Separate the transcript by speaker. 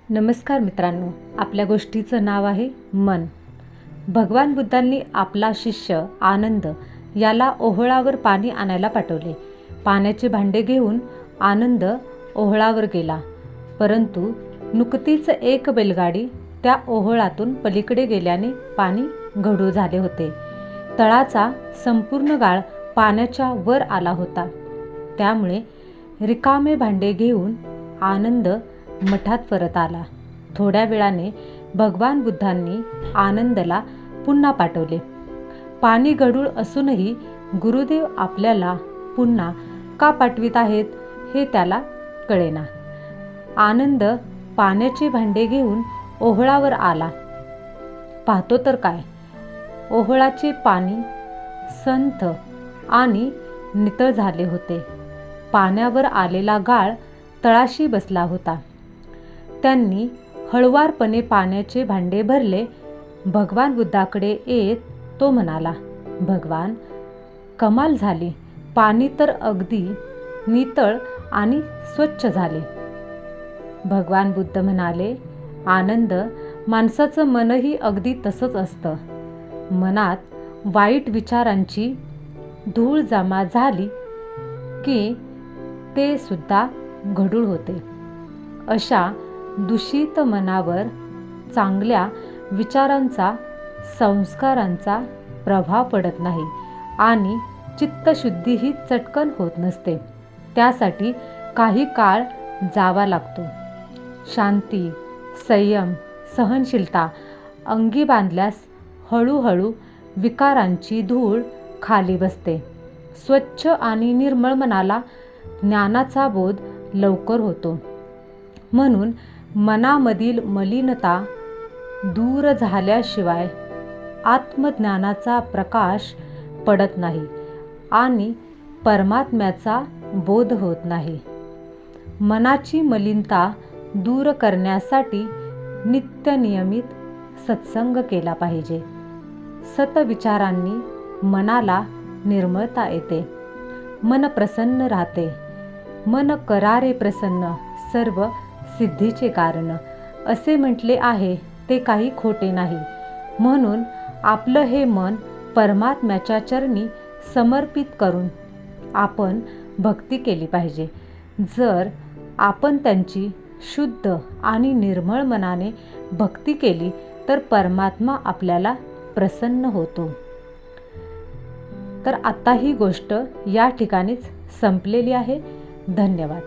Speaker 1: नमस्कार मित्रांनो, आपल्या गोष्टीचं नाव आहे मन. भगवान बुद्धांनी आपला शिष्य आनंद याला ओहळावर पाणी आणायला पाठवले. पाण्याचे भांडे घेऊन आनंद ओहळावर गेला, परंतु नुकतीच एक बैलगाडी त्या ओहळातून पलीकडे गेल्याने पाणी गढूळ झाले होते. तळाचा संपूर्ण गाळ पाण्याच्या वर आला होता. त्यामुळे रिकामे भांडे घेऊन आनंद मठात परत आला. थोड्या वेळाने भगवान बुद्धांनी आनंदला पुन्हा पाठवले. पाणी गढूळ असूनही गुरुदेव आपल्याला पुन्हा का पाठवित आहेत हे त्याला कळेना. आनंद पाण्याचे भांडे घेऊन ओहळावर आला. पाहतो तर काय, ओहळाचे पाणी संथ आणि नितळ झाले होते. पाण्यावर आलेला गाळ तळाशी बसला होता. त्यांनी हळुवारपणे पाण्याचे भांडे भरले. भगवान बुद्धाकडे येत तो म्हणाला, भगवान, कमाल झाली. पाणी तर अगदी नितळ आणि स्वच्छ झाले. भगवान बुद्ध म्हणाले, आनंद, माणसाचं मनही अगदी तसंच असतं. मनात वाईट विचारांची धूळ जमा झाली की ते सुद्धा गढूळ होते. अशा दूषित मनावर चांगल्या विचारांचा, संस्कारांचा प्रभाव पडत नाही आणि चित्तशुद्धीही चटकन होत नसते. त्यासाठी काही काळ जावा लागतो. शांती, संयम, सहनशीलता अंगी बांधल्यास हळूहळू विकारांची धूळ खाली बसते. स्वच्छ आणि निर्मळ मनाला ज्ञानाचा बोध लवकर होतो. म्हणून मनामधील मलिनता दूर झाल्याशिवाय आत्मज्ञानाचा प्रकाश पडत नाही आणि परमात्म्याचा बोध होत नाही. मनाची मलिनता दूर करण्यासाठी नित्यनियमित सत्संग केला पाहिजे. सतविचारांनी मनाला निर्मळता येते. मन प्रसन्न राहते. मन करारे प्रसन्न, सर्व सिद्धीचे कारण असे म्हटले आहे ते काही खोटे नाही. म्हणून आपलं हे मन परमात्म्याच्या चरणी समर्पित करून आपण भक्ती केली पाहिजे. जर आपण त्यांची शुद्ध आणि निर्मळ मनाने भक्ती केली तर परमात्मा आपल्याला प्रसन्न होतो. तर आता ही गोष्ट या ठिकाणीच संपलेली आहे. धन्यवाद.